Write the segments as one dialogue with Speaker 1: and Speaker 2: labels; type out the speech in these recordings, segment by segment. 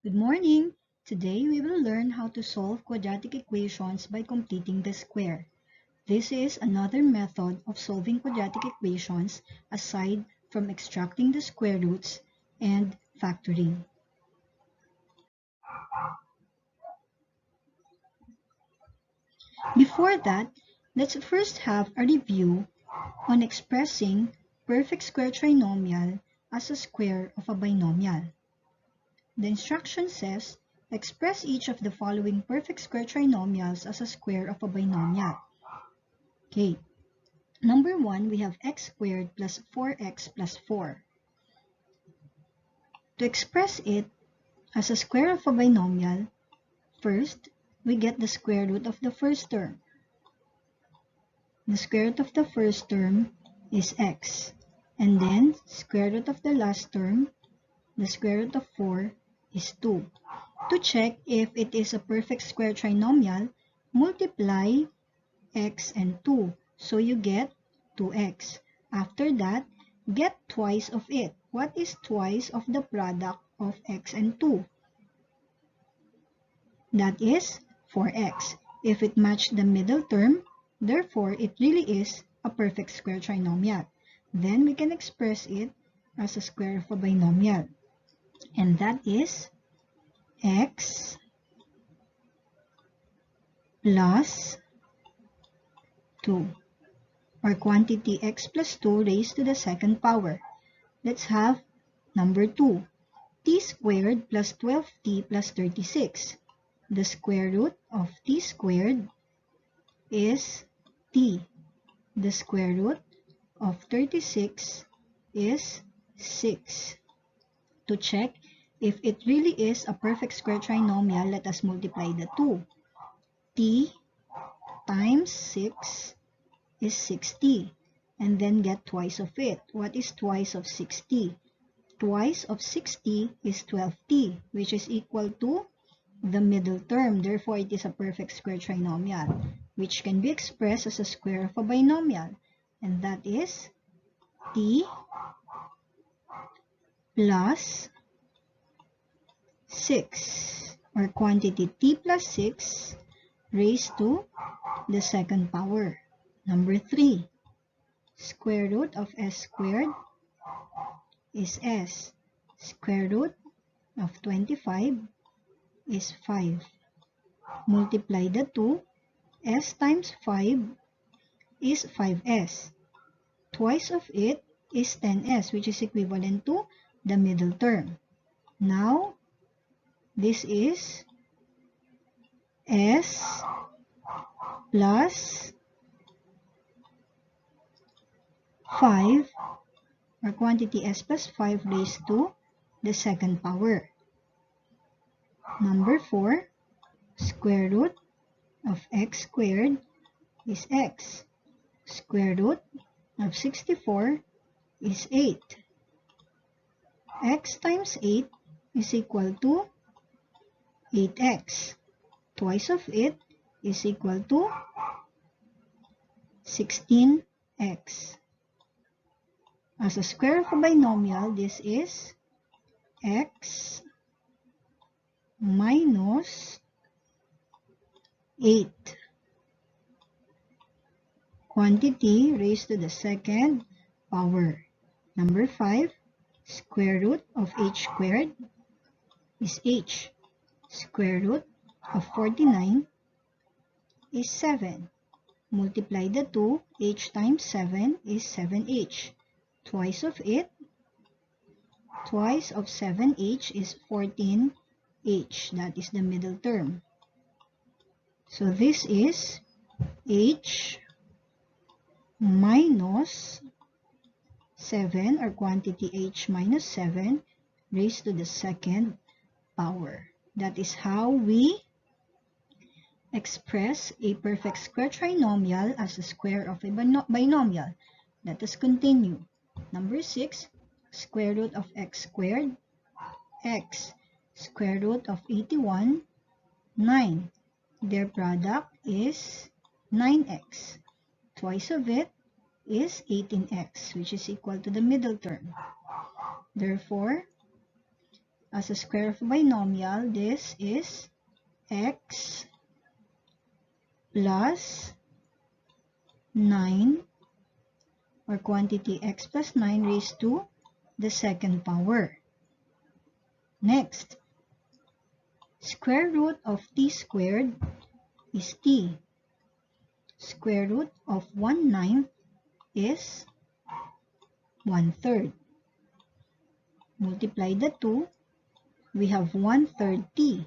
Speaker 1: Good morning! Today we will learn how to solve quadratic equations by completing the square. This is another method of solving quadratic equations aside from extracting the square roots and factoring. Before that, let's first have a review on expressing perfect square trinomial as a square of a binomial. The instruction says, express each of the following perfect square trinomials as a square of a binomial. Okay, number 1, we have x squared plus 4x plus 4. To express it as a square of a binomial, first, we get the square root of the first term. The square root of the first term is x. And then, square root of the last term, the square root of 4 is 2. To check if it is a perfect square trinomial, multiply x and 2. So you get 2x. After that, get twice of it. What is twice of the product of x and 2? That is 4x. If it matched the middle term, therefore it really is a perfect square trinomial. Then we can express it as a square of a binomial. And that is x plus 2, or quantity x plus 2 raised to the second power. Let's have number 2, t squared plus 12t plus 36. The square root of t squared is t. The square root of 36 is 6. To check if it really is a perfect square trinomial, let us multiply the 2. T times 6 is 6t, and then get twice of it. What is twice of 6t? Twice of 6t is 12t, which is equal to the middle term. Therefore, it is a perfect square trinomial, which can be expressed as a square of a binomial. And that is t plus 6, or quantity t plus 6 raised to the second power. Number 3, square root of s squared is s. Square root of 25 is 5. Multiply the 2. S times 5 is 5s. Twice of it is 10s, which is equivalent to the middle term. Now, this is s plus 5, or quantity s plus 5 raised to the second power. Number 4, square root of x squared is x. Square root of 64 is 8. X times 8 is equal to 8x. Twice of it is equal to 16x. As a square of a binomial, this is x minus 8. Quantity raised to the second power. Number 5, square root of h squared is h. Square root of 49 is 7. Multiply the 2, h times 7 is 7h. Twice of it, twice of 7h is 14h. That is the middle term. So this is h minus 7, or quantity h minus 7 raised to the second power. That is how we express a perfect square trinomial as a square of a binomial. Let us continue. Number 6, square root of x squared, x. Square root of 81, 9. Their product is 9x. Twice of it is 18x, which is equal to the middle term. Therefore, As a square of a binomial, this is x plus 9, or quantity x plus 9 raised to the second power. Next, square root of t squared is t. Square root of 1/9 is 1/3. Multiply the 2, we have 1/3 t.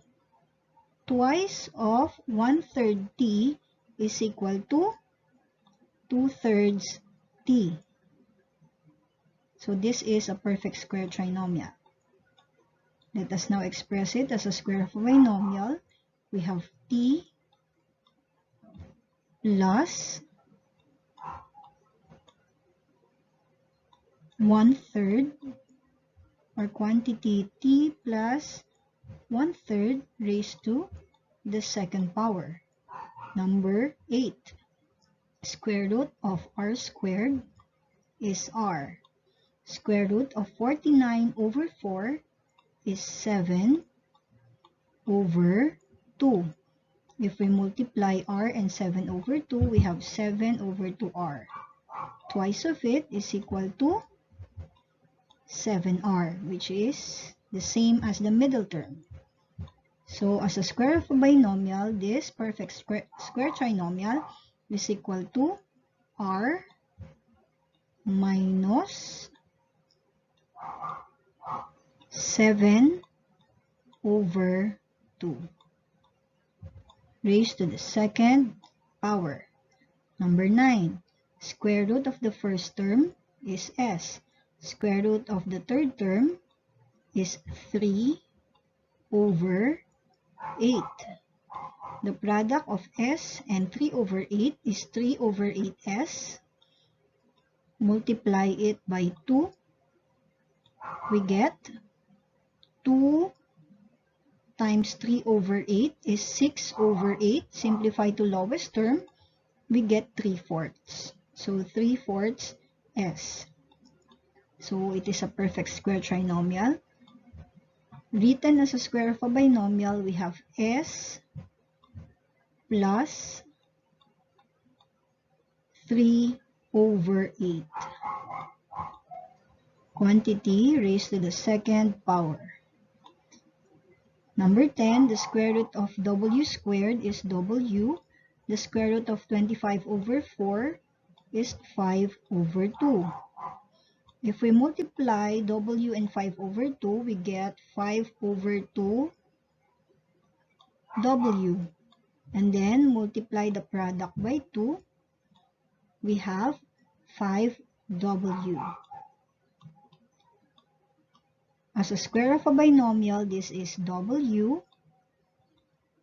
Speaker 1: Twice of 1/3 t is equal to 2/3 t. So this is a perfect square trinomial. Let us now express it as a square of a binomial. We have t plus 1/3, or quantity t plus 1/3 raised to the second power. Number 8. Square root of r squared is r. Square root of 49 over 4 is 7 over 2. If we multiply r and 7 over 2, we have 7 over 2r. Twice of it is equal to 7r, which is the same as the middle term. So, as a square of a binomial, this perfect square trinomial is equal to r minus 7 over 2 raised to the second power. Number 9. Square root of the first term is s. Square root of the third term is 3 over 8. The product of s and 3 over 8 is 3 over 8s. Multiply it by 2. We get 2 times 3 over 8 is 6 over 8. Simplify to lowest term, we get 3/4. So 3/4 s. So it is a perfect square trinomial. Written as a square of a binomial, we have s plus 3 over 8. Quantity raised to the second power. Number 10, the square root of w squared is w. The square root of 25 over 4 is 5 over 2. If we multiply w and 5 over 2, we get 5 over 2 w. And then multiply the product by 2, we have 5w. As a square of a binomial, this is w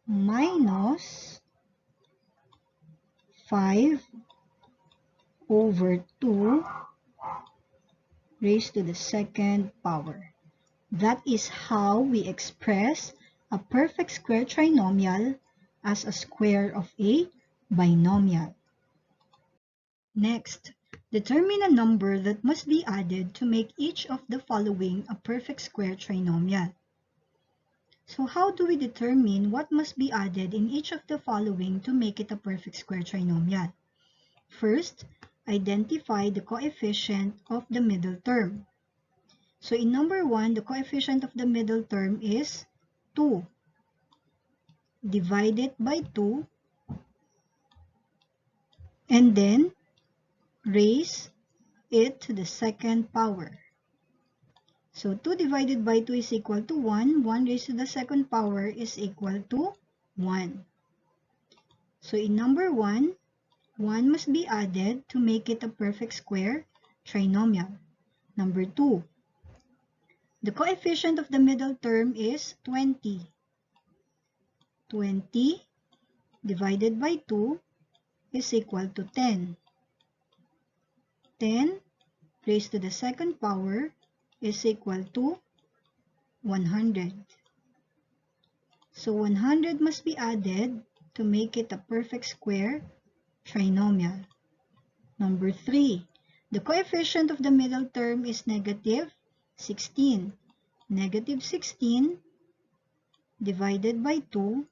Speaker 1: minus 5 over 2 raised to the second power. That is how we express a perfect square trinomial as a square of a binomial. Next, determine a number that must be added to make each of the following a perfect square trinomial. So how do we determine what must be added in each of the following to make it a perfect square trinomial? First, identify the coefficient of the middle term. So in number 1, the coefficient of the middle term is 2. Divide it by 2 and then raise it to the second power. So 2 divided by 2 is equal to 1. 1 raised to the second power is equal to 1. So in number 1, 1 must be added to make it a perfect square trinomial. Number 2, the coefficient of the middle term is 20. 20 divided by 2 is equal to 10. 10 raised to the second power is equal to 100. So 100 must be added to make it a perfect square trinomial. Number 3, the coefficient of the middle term is negative 16. negative 16 divided by 2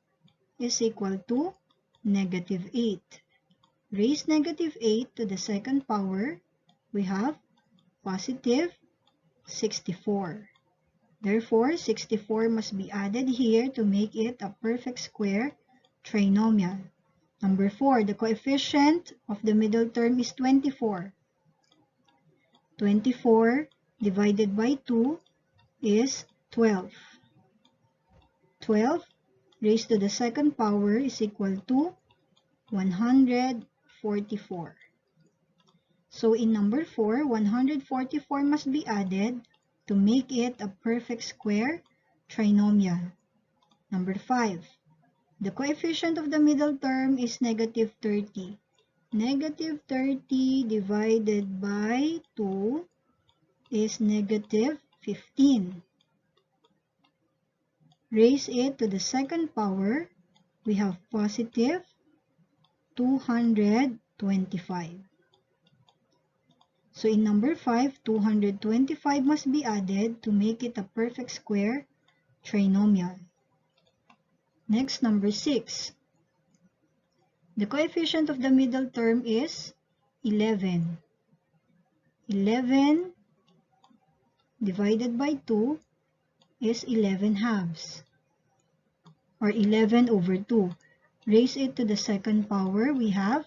Speaker 1: is equal to negative 8. Raise negative 8 to the second power, we have positive 64. Therefore, 64 must be added here to make it a perfect square trinomial. Number 4, the coefficient of the middle term is 24. 24 divided by 2 is 12. 12 raised to the second power is equal to 144. So in number 4, 144 must be added to make it a perfect square trinomial. Number 5, the coefficient of the middle term is negative 30. Negative 30 divided by 2 is negative 15. Raise it to the second power, we have positive 225. So in number 5, 225 must be added to make it a perfect square trinomial. Next, number 6. The coefficient of the middle term is 11. 11 divided by 2 is 11 halves, or 11 over 2. Raise it to the second power, we have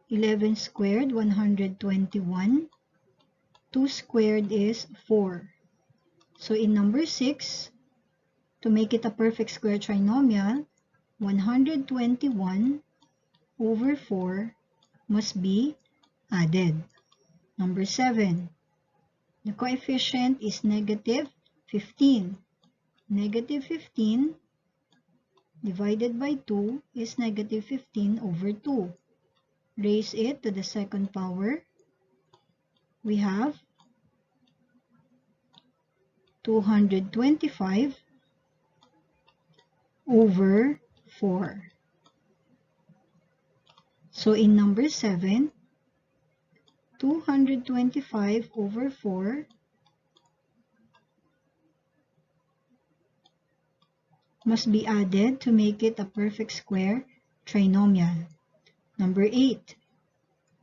Speaker 1: 11 squared, 121. 2 squared is 4. So in number 6, to make it a perfect square trinomial, 121 over 4 must be added. Number 7, the coefficient is negative 15. Negative 15 divided by 2 is negative 15 over 2. Raise it to the second power, we have 225 over 4. So in number 7, 225 over 4 must be added to make it a perfect square trinomial. Number 8,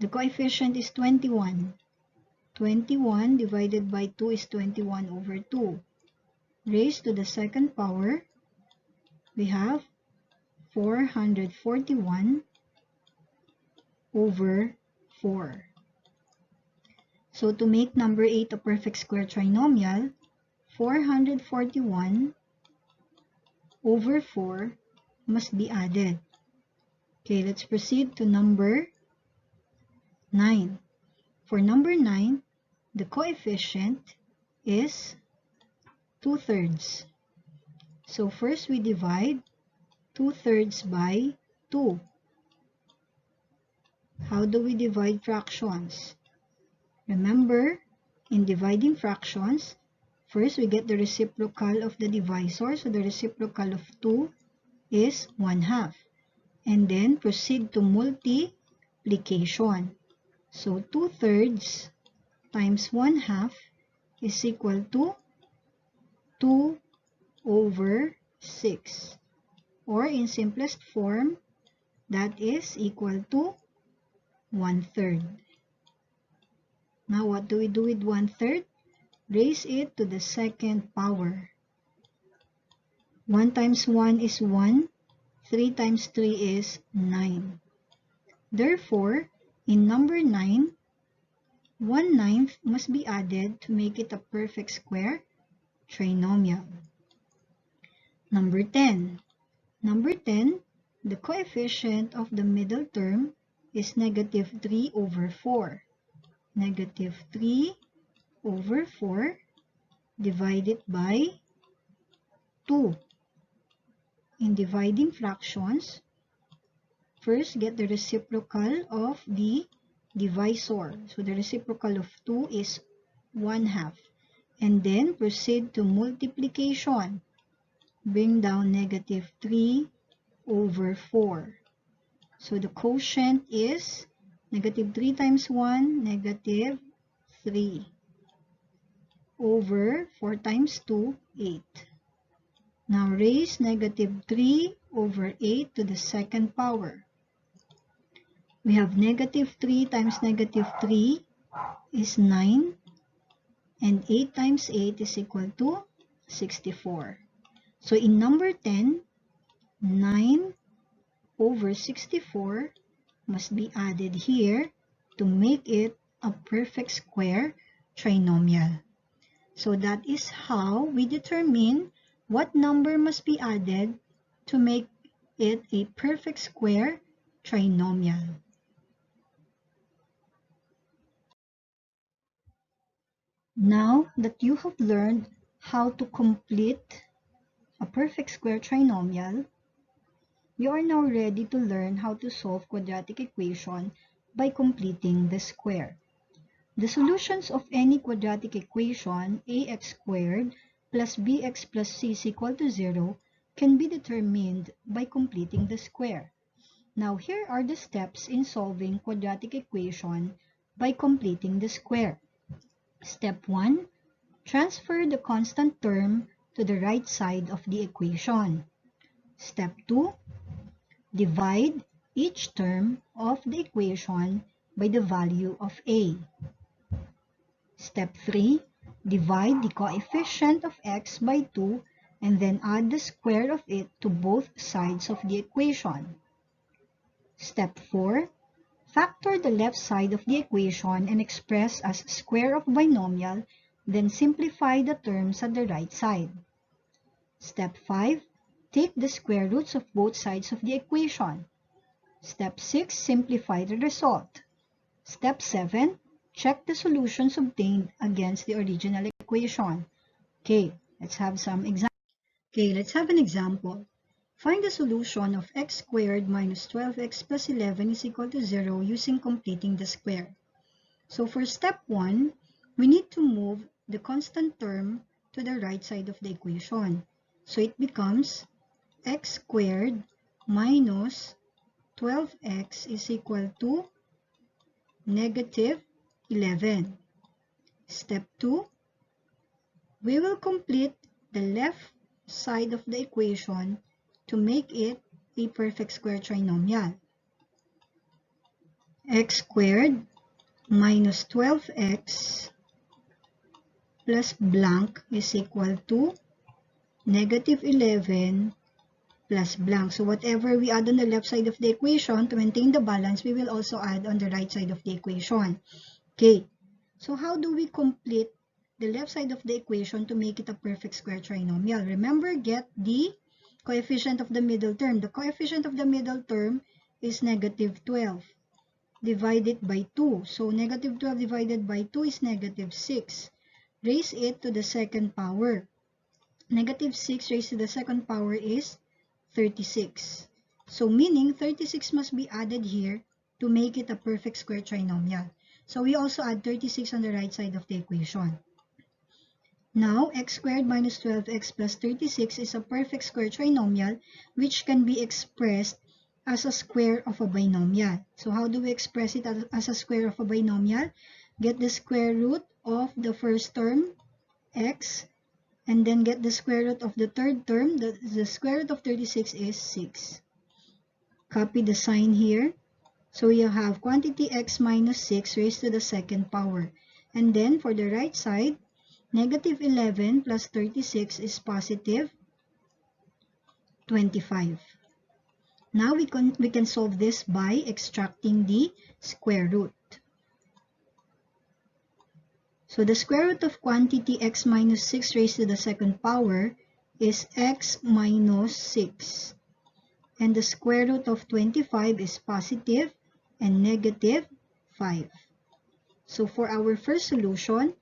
Speaker 1: the coefficient is 21. 21 divided by 2 is 21 over 2. Raised to the second power, we have 441 over 4. So to make number 8 a perfect square trinomial, 441 over 4 must be added. Okay, let's proceed to number 9. For number 9, the coefficient is 2/3. So first we divide 2/3 by 2. How do we divide fractions? Remember, in dividing fractions, first we get the reciprocal of the divisor. So the reciprocal of 2 is 1/2. And then proceed to multiplication. So 2/3 times 1/2 is equal to 2 over 6. Or in simplest form, that is equal to 1/3. Now what do we do with 1/3? Raise it to the second power. 1 times 1 is 1. 3 times 3 is 9. Therefore, in number 9, 1/9 must be added to make it a perfect square trinomial. Number 10. Number 10, the coefficient of the middle term is negative 3 over 4. Negative 3 over 4 divided by 2. In dividing fractions, first get the reciprocal of the divisor. So the reciprocal of 2 is 1/2. And then proceed to multiplication. Bring down negative 3 over 4. So the quotient is negative 3 times 1, negative 3. over 4 times 2, 8. Now raise negative 3 over 8 to the second power. We have negative 3 times negative 3 is 9, and 8 times 8 is equal to 64. So in number 10, 9 over 64 must be added here to make it a perfect square trinomial. So that is how we determine what number must be added to make it a perfect square trinomial. Now that you have learned how to complete a perfect square trinomial, you are now ready to learn how to solve quadratic equation by completing the square. The solutions of any quadratic equation, ax squared plus bx plus c is equal to 0, can be determined by completing the square. Now here are the steps in solving quadratic equation by completing the square. Step 1. Transfer the constant term to the right side of the equation. Step 2. Divide each term of the equation by the value of a. Step 3. Divide the coefficient of x by 2 and then add the square of it to both sides of the equation. Step 4. Factor the left side of the equation and express as square of binomial, then simplify the terms at the right side. Step 5. Take the square roots of both sides of the equation. Step 6. Simplify the result. Step 7. Check the solutions obtained against the original equation. Okay, let's have an example. Find the solution of x squared minus 12x plus 11 is equal to 0 using completing the square. So for step 1, we need to move the constant term to the right side of the equation. So it becomes x squared minus 12x is equal to negative 11. Step 2, we will complete the left side of the equation to make it a perfect square trinomial. X squared minus 12x plus blank is equal to negative 11 plus blank. So whatever we add on the left side of the equation to maintain the balance, we will also add on the right side of the equation. Okay, so how do we complete the left side of the equation to make it a perfect square trinomial? Remember, get the coefficient of the middle term. The coefficient of the middle term is negative 12. Divide it by 2. So negative 12 divided by 2 is negative 6. Raise it to the second power. Negative 6 raised to the second power is 36. So meaning 36 must be added here to make it a perfect square trinomial. So we also add 36 on the right side of the equation. Now, x squared minus 12x plus 36 is a perfect square trinomial which can be expressed as a square of a binomial. So how do we express it as a square of a binomial? Get the square root of the first term, x, and then get the square root of the third term. The square root of 36 is 6. Copy the sign here. So you have quantity x minus 6 raised to the second power. And then for the right side, negative 11 plus 36 is positive 25. Now we can solve this by extracting the square root. So the square root of quantity x minus 6 raised to the second power is x minus 6. And the square root of 25 is positive and negative 5. So for our first solution,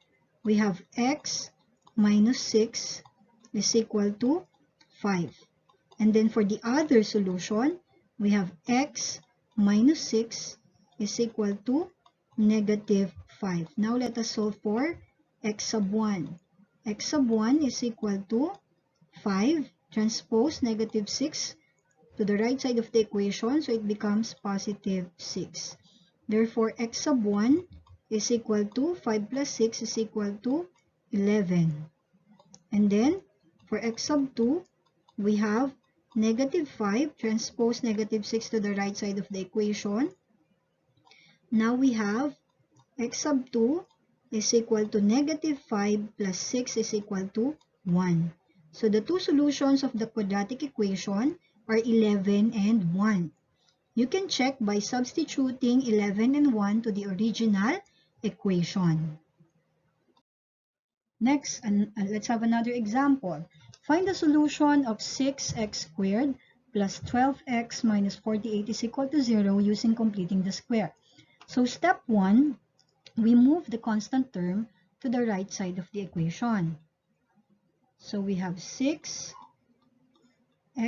Speaker 1: we have x minus 6 is equal to 5. And then for the other solution, we have x minus 6 is equal to negative 5. Now let us solve for x sub 1. X sub 1 is equal to 5 transpose negative 6 to the right side of the equation, so it becomes positive 6. Therefore, x sub 1 is equal to 5 plus 6 is equal to 11. And then, for x sub 2, we have negative 5, transpose negative 6 to the right side of the equation. Now we have x sub 2 is equal to negative 5 plus 6 is equal to 1. So the two solutions of the quadratic equation are 11 and 1. You can check by substituting 11 and 1 to the original equation. Next, let's have another example. Find the solution of 6x squared plus 12x minus 48 is equal to 0 using completing the square. So step 1, we move the constant term to the right side of the equation. So we have 6x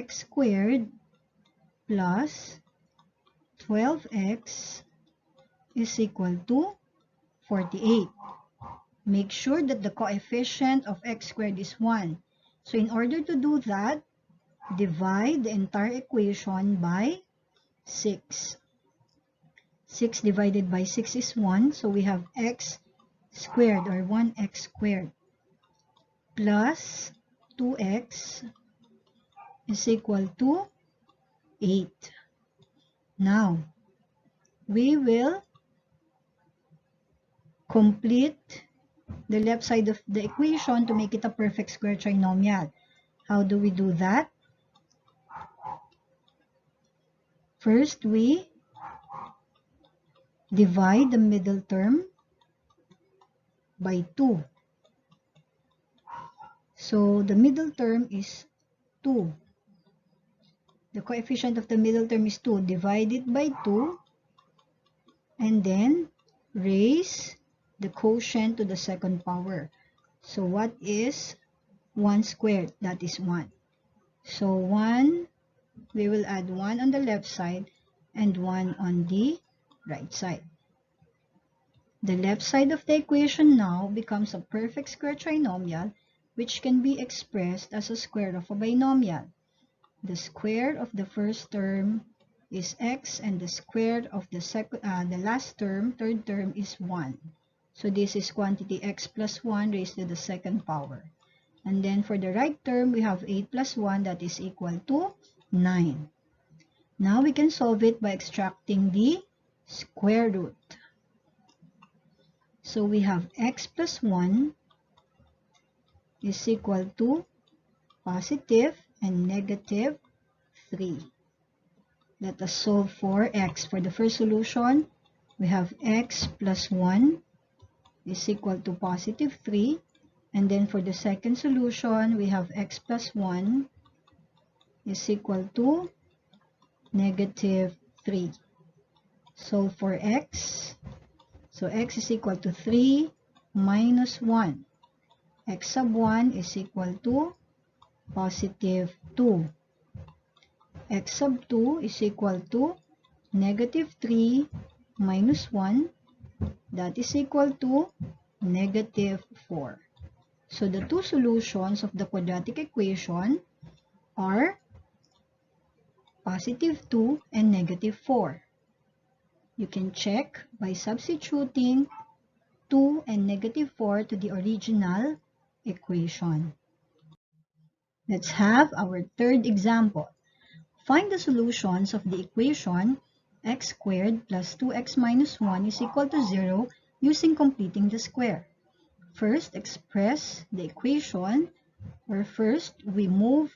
Speaker 1: squared plus 12x is equal to 48. Make sure that the coefficient of x squared is 1. So in order to do that, divide the entire equation by 6. 6 divided by 6 is 1, so we have x squared or 1x squared plus 2x is equal to 8. Now, we will complete the left side of the equation to make it a perfect square trinomial. How do we do that? First, we divide the middle term by 2. So the middle term is 2. The coefficient of the middle term is 2. Divide it by 2 and then raise the quotient to the second power. So what is 1 squared? That is 1. So 1, we will add 1 on the left side and 1 on the right side. The left side of the equation now becomes a perfect square trinomial which can be expressed as a square of a binomial. The square of the first term is x and the square of the last term, third term, is 1. So this is quantity x plus 1 raised to the second power. And then for the right term, we have 8 plus 1 that is equal to 9. Now we can solve it by extracting the square root. So we have x plus 1 is equal to positive and negative 3. Let us solve for x. For the first solution, we have x plus 1 is equal to positive 3. And then for the second solution, we have x plus 1 is equal to negative 3. Solve for x. So x is equal to 3 minus 1. X sub 1 is equal to positive 2. X sub 2 is equal to negative 3 minus 1. That is equal to negative 4. So the two solutions of the quadratic equation are positive 2 and negative 4. You can check by substituting 2 and negative 4 to the original equation. Let's have our third example. Find the solutions of the equation x squared plus 2x minus 1 is equal to 0 using completing the square. First, express the equation, or first, we move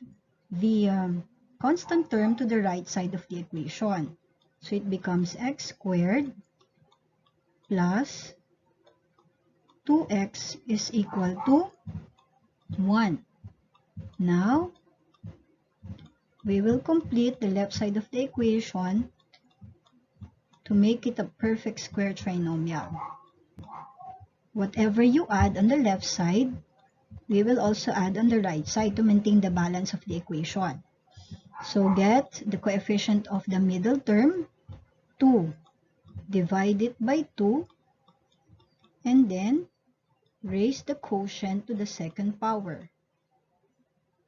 Speaker 1: the constant term to the right side of the equation. So it becomes x squared plus 2x is equal to 1. Now, we will complete the left side of the equation to make it a perfect square trinomial. Whatever you add on the left side, we will also add on the right side to maintain the balance of the equation. So get the coefficient of the middle term, 2. Divide it by 2, and then raise the quotient to the second power.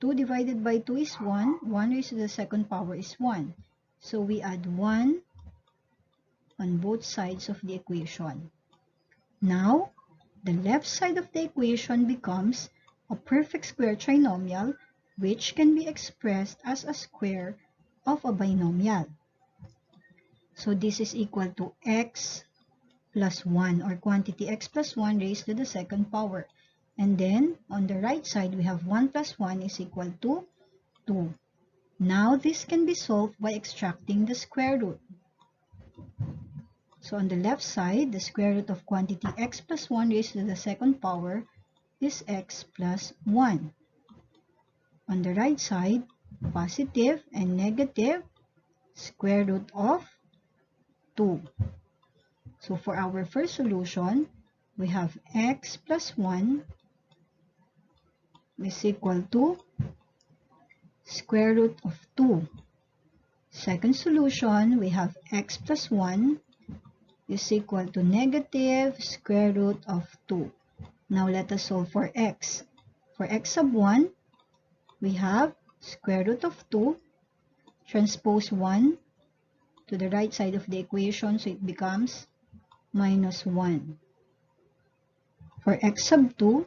Speaker 1: 2 divided by 2 is 1. 1 raised to the second power is 1. So we add 1 on both sides of the equation. Now, the left side of the equation becomes a perfect square trinomial which can be expressed as a square of a binomial. So this is equal to x plus 1, or quantity x plus 1 raised to the second power. And then on the right side we have 1 plus 1 is equal to 2. Now this can be solved by extracting the square root. So on the left side, the square root of quantity x plus 1 raised to the second power is x plus 1. On the right side, positive and negative square root of 2. So for our first solution, we have x plus 1 is equal to square root of 2. Second solution, we have x plus 1 is equal to negative square root of 2. Now let us solve for x. For x sub 1, we have square root of 2, transpose 1 to the right side of the equation, so it becomes minus 1. For x sub 2,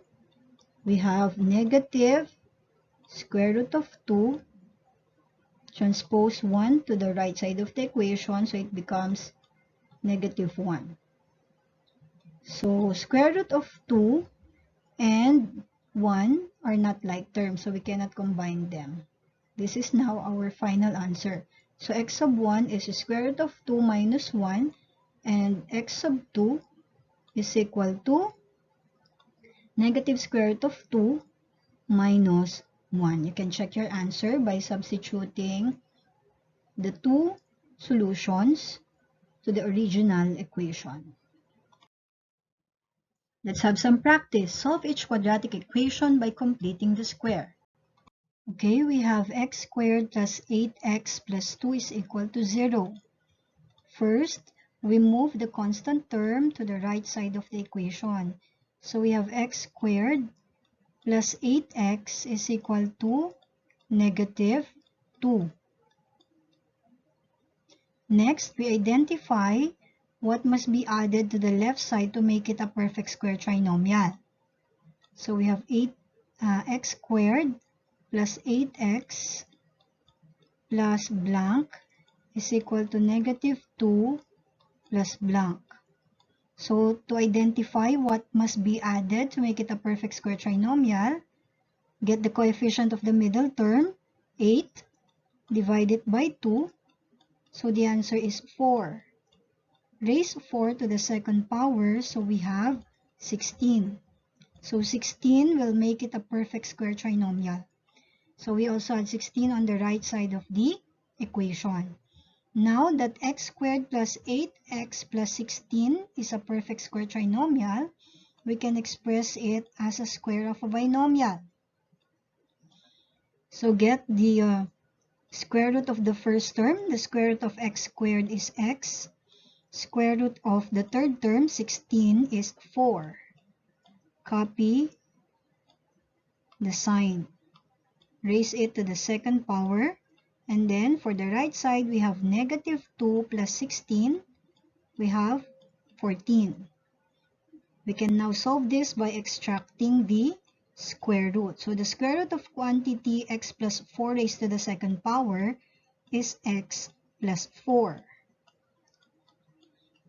Speaker 1: we have negative square root of 2, transpose 1 to the right side of the equation, so it becomes negative 1. So square root of 2 and 1 are not like terms, so we cannot combine them. This is now our final answer. So x sub 1 is the square root of 2 minus 1, and x sub 2 is equal to negative square root of 2 minus 1. You can check your answer by substituting the two solutions to the original equation. Let's have some practice. Solve each quadratic equation by completing the square. Okay, we have x squared plus 8x plus 2 is equal to 0. First, we move the constant term to the right side of the equation. So we have x squared plus 8x is equal to negative 2. Next, we identify what must be added to the left side to make it a perfect square trinomial. So we have x squared plus 8x plus blank is equal to negative 2 plus blank. So to identify what must be added to make it a perfect square trinomial, get the coefficient of the middle term, 8, divide it by 2. So the answer is 4. Raise 4 to the second power, so we have 16. So 16 will make it a perfect square trinomial. So we also add 16 on the right side of the equation. Now that x squared plus 8x plus 16 is a perfect square trinomial, we can express it as a square of a binomial. So get the square root of the first term. The square root of x squared is x. Square root of the third term, 16, is 4. Copy the sign. Raise it to the second power. And then for the right side, we have negative 2 plus 16. We have 14. We can now solve this by extracting the square root. So the square root of quantity x plus 4 raised to the second power is x plus 4.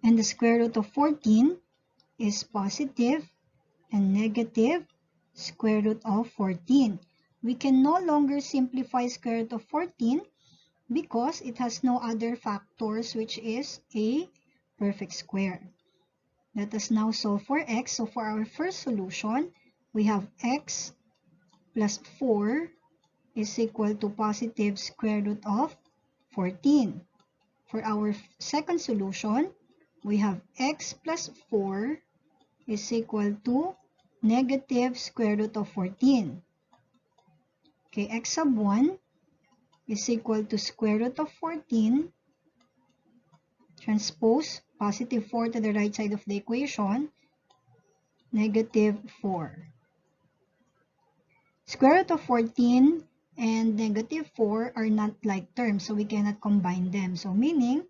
Speaker 1: And the square root of 14 is positive and negative square root of 14. We can no longer simplify square root of 14 because it has no other factors, which is a perfect square. Let us now solve for x. So for our first solution, we have x plus 4 is equal to positive square root of 14. For our second solution, we have x plus 4 is equal to negative square root of 14. Okay, x sub 1 is equal to square root of 14. Transpose positive 4 to the right side of the equation, negative 4. Square root of 14 and negative 4 are not like terms, so we cannot combine them. So meaning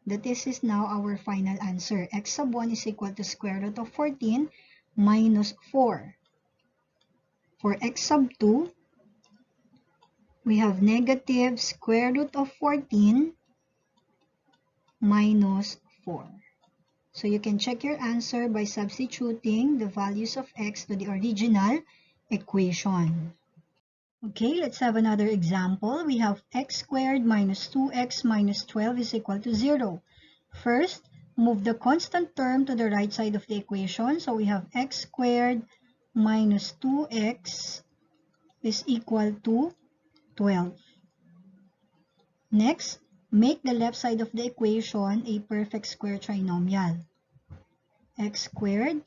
Speaker 1: that this is now our final answer. X sub 1 is equal to square root of 14 minus 4. For x sub 2, we have negative square root of 14 minus 4. So you can check your answer by substituting the values of x to the original equation. Okay, let's have another example. We have x squared minus 2x minus 12 is equal to 0. First, move the constant term to the right side of the equation. So we have x squared minus 2x is equal to 12. Next, make the left side of the equation a perfect square trinomial. X squared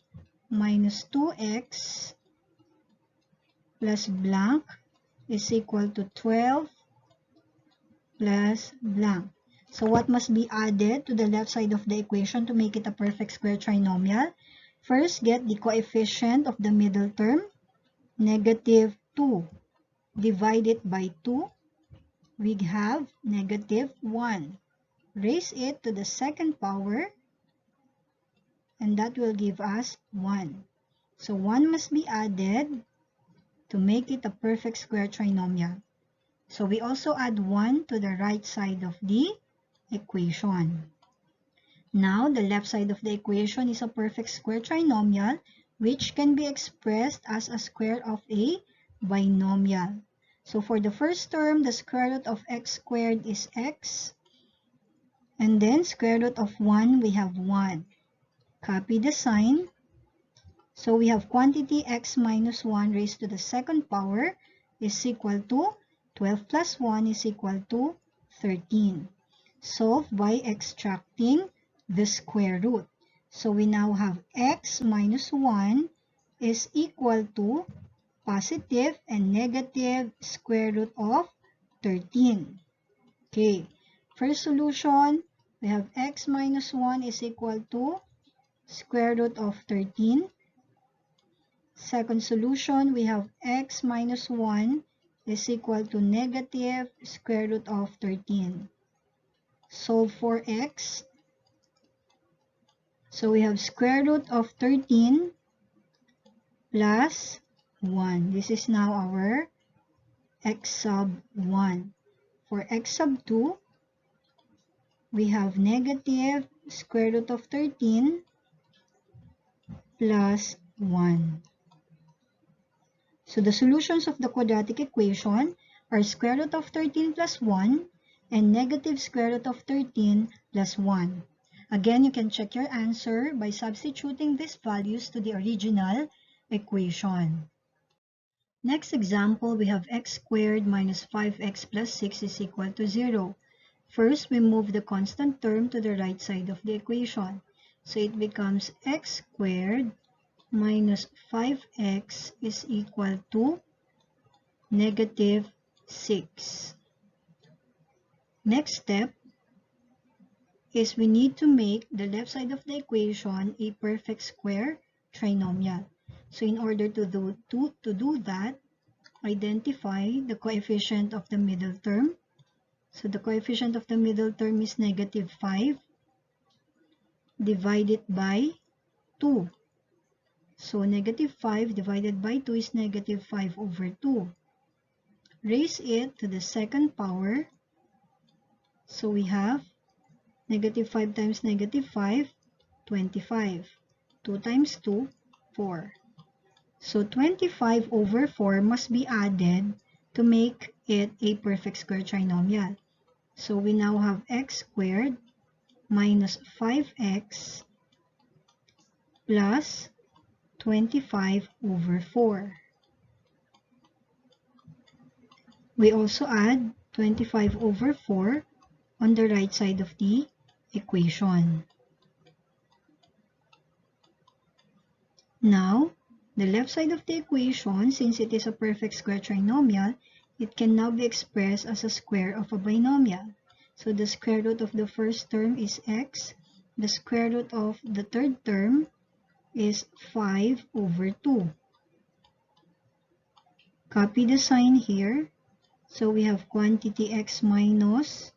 Speaker 1: minus 2x plus blank is equal to 12 plus blank. So what must be added to the left side of the equation to make it a perfect square trinomial? First, get the coefficient of the middle term, negative 2. Divide it by 2, we have negative 1. Raise it to the second power, and that will give us 1. So 1 must be added to make it a perfect square trinomial. So we also add 1 to the right side of the equation. Now, the left side of the equation is a perfect square trinomial which can be expressed as a square of a binomial. So for the first term, the square root of x squared is x. And then square root of 1, we have 1. Copy the sign. So we have quantity x minus 1 raised to the second power is equal to 12 plus 1 is equal to 13. Solve by extracting the square root. So we now have x minus 1 is equal to positive and negative square root of 13. Okay, first solution, we have x minus 1 is equal to square root of 13. Second solution, we have x minus 1 is equal to negative square root of 13. Solve for x. So we have square root of 13 plus 1. This is now our x sub 1. For x sub 2, we have negative square root of 13 plus 1. So the solutions of the quadratic equation are square root of 13 plus 1 and negative square root of 13 plus 1. Again, you can check your answer by substituting these values to the original equation. Next example, we have x squared minus 5x plus 6 is equal to 0. First, we move the constant term to the right side of the equation. So it becomes x squared minus 5x is equal to negative 6. Next step is we need to make the left side of the equation a perfect square trinomial. So in order to do that, identify the coefficient of the middle term. So the coefficient of the middle term is negative 5. Divide it by 2. So negative 5 divided by 2 is negative 5 over 2. Raise it to the second power. So we have negative 5 times negative 5, 25. 2 times 2, 4. So 25 over 4 must be added to make it a perfect square trinomial. So we now have x squared minus 5x plus 25 over 4. We also add 25 over 4 on the right side of the equation. Now, the left side of the equation, since it is a perfect square trinomial, it can now be expressed as a square of a binomial. So the square root of the first term is x. The square root of the third term is 5 over 2. Copy the sign here. So we have quantity x minus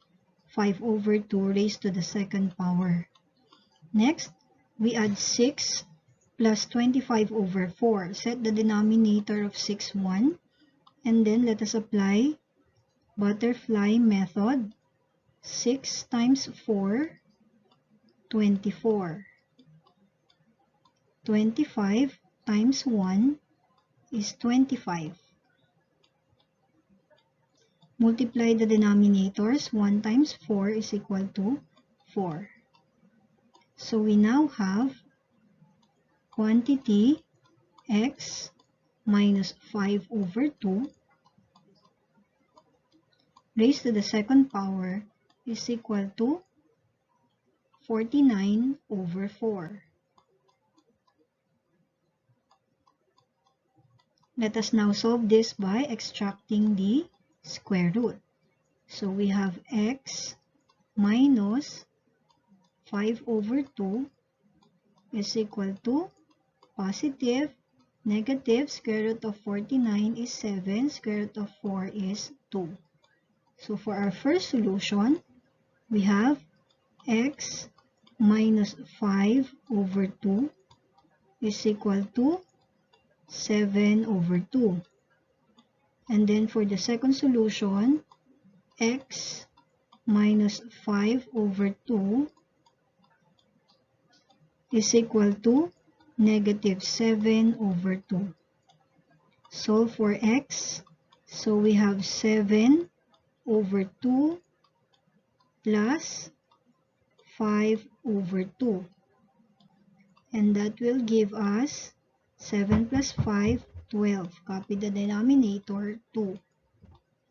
Speaker 1: 5 over 2 raised to the second power. Next, we add 6 plus 25 over 4. Set the denominator of 6, 1. And then let us apply butterfly method. 6 times 4, 24. 25 times 1 is 25. Multiply the denominators. 1 times 4 is equal to 4. So we now have quantity x minus 5 over 2 raised to the second power is equal to 49 over 4. Let us now solve this by extracting the square root. So we have x minus 5 over 2 is equal to positive, negative, square root of 49 is 7, square root of 4 is 2. So for our first solution, we have x minus 5 over 2 is equal to 7 over 2. And then for the second solution, x minus 5 over 2 is equal to negative 7 over 2. Solve for x. So we have 7 over 2 plus 5 over 2. And that will give us 7 plus 5, 12. Copy the denominator, 2.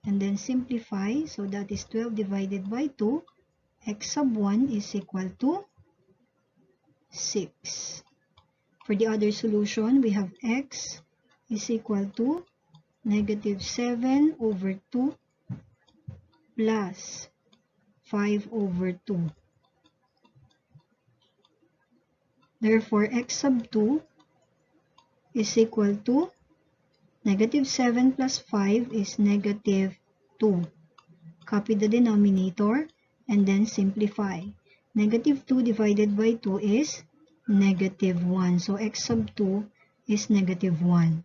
Speaker 1: And then simplify. So that is 12 divided by 2. X sub 1 is equal to 6. For the other solution, we have x is equal to negative 7 over 2 plus 5 over 2. Therefore, x sub 2 is equal to negative 7 plus 5 is negative 2. Copy the denominator and then simplify. Negative 2 divided by 2 is negative 1. So x sub 2 is negative 1.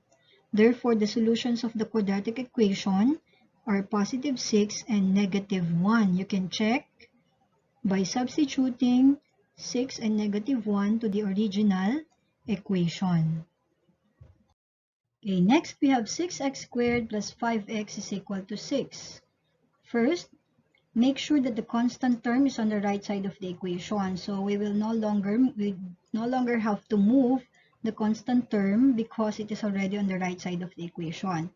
Speaker 1: Therefore, the solutions of the quadratic equation are positive 6 and negative 1. You can check by substituting 6 and negative 1 to the original equation. Okay, next we have 6x squared plus 5x is equal to 6. First, make sure that the constant term is on the right side of the equation. So we no longer have to move the constant term because it is already on the right side of the equation.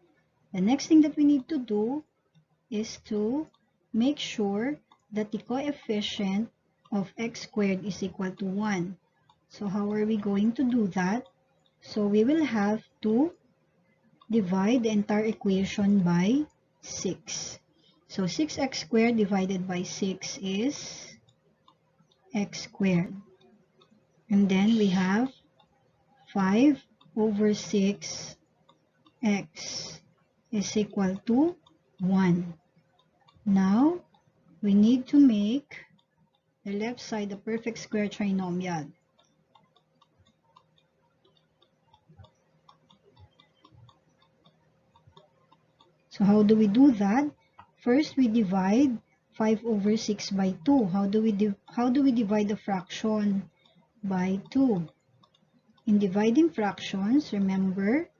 Speaker 1: The next thing that we need to do is to make sure that the coefficient of x squared is equal to 1. So how are we going to do that? So we will have to divide the entire equation by 6. So 6x squared divided by 6 is x squared. And then we have 5 over 6x is equal to 1. Now, we need to make the left side a perfect square trinomial. So how do we do that? First, we divide 5 over 6 by 2. How do we divide the fraction by 2? In dividing fractions, remember,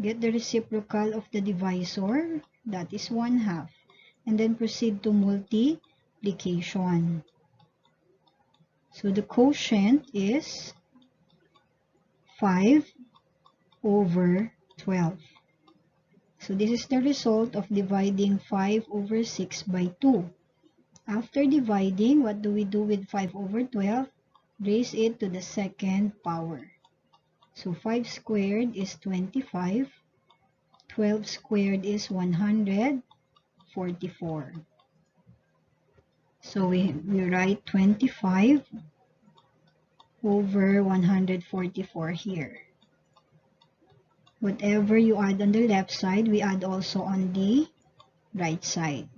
Speaker 1: get the reciprocal of the divisor, that is 1/2, and then proceed to multiplication. So the quotient is 5 over 12. So this is the result of dividing 5 over 6 by 2. After dividing, what do we do with 5 over 12? Raise it to the second power. So 5 squared is 25. 12 squared is 144. So we write 25 over 144 here. Whatever you add on the left side, we add also on the right side.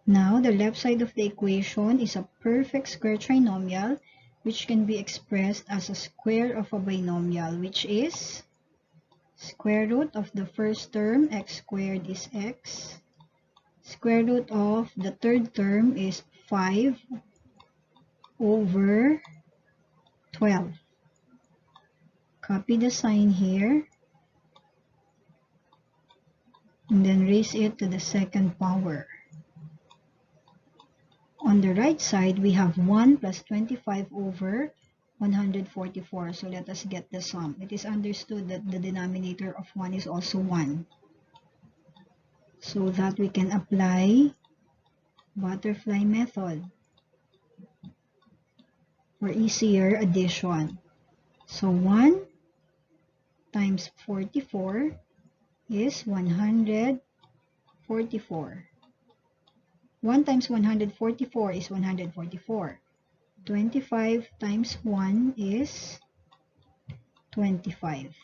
Speaker 1: Now, the left side of the equation is a perfect square trinomial which can be expressed as a square of a binomial, which is square root of the first term, x squared is x. Square root of the third term is 5 over 12. Copy the sign here and then raise it to the second power. On the right side, we have 1 plus 25 over 144. So let us get the sum. It is understood that the denominator of 1 is also 1. So that we can apply butterfly method for easier addition. So 1 times 44 is 144. 1 times 144 is 144. 25 times 1 is 25.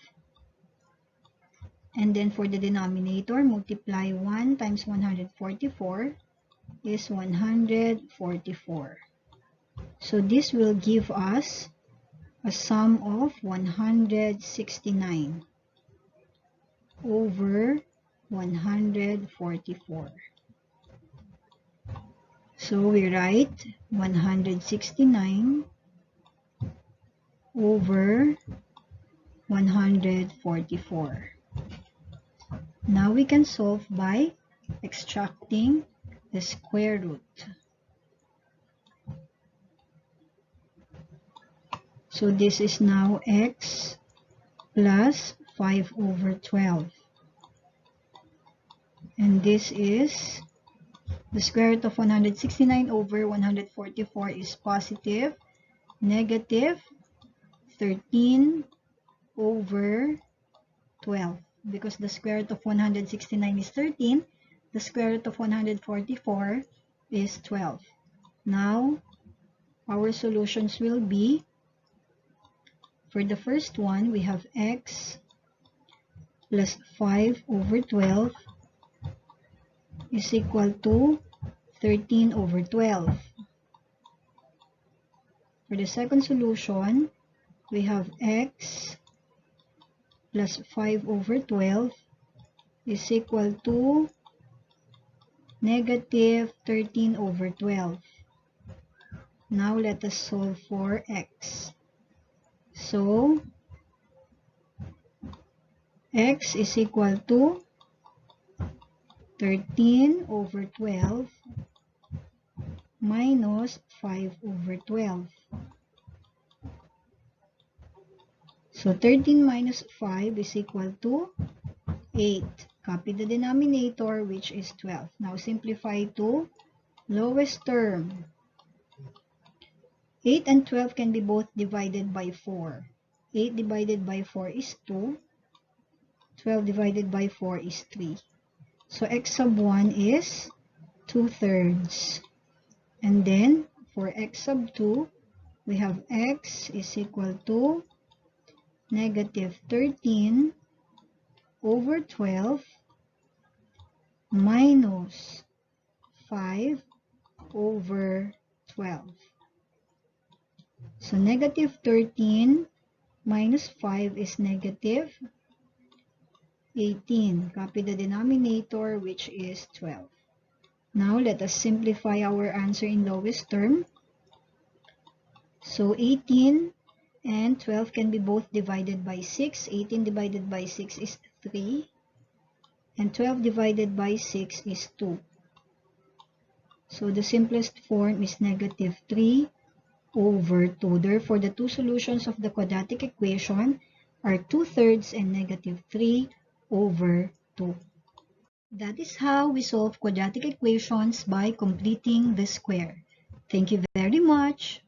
Speaker 1: And then for the denominator, multiply 1 times 144 is 144. So this will give us a sum of 169 over 144. So we write 169 over 144. Now we can solve by extracting the square root. So this is now x plus 5 over 12. And this is the square root of 169 over 144 is positive, negative 13 over 12. Because the square root of 169 is 13, the square root of 144 is 12. Now, our solutions will be, for the first one, we have x plus 5 over 12 is equal to 13 over 12. For the second solution, we have x plus 5 over 12 is equal to negative 13 over 12. Now let us solve for x. So, x is equal to 13 over 12 minus 5 over 12. So 13 minus 5 is equal to 8. Copy the denominator, which is 12. Now simplify to lowest term. 8 and 12 can be both divided by 4. 8 divided by 4 is 2. 12 divided by 4 is 3. So x sub 1 is 2/3. And then for x sub 2, we have x is equal to negative 13 over 12 minus 5 over 12. So negative 13 minus 5 is negative 18. Copy the denominator, which is 12. Now let us simplify our answer in lowest term. So 18 and 12 can be both divided by 6. 18 divided by 6 is 3. And 12 divided by 6 is 2. So the simplest form is negative 3 over 2. Therefore, the two solutions of the quadratic equation are 2/3 and negative 3 over 2. That is how we solve quadratic equations by completing the square. Thank you very much.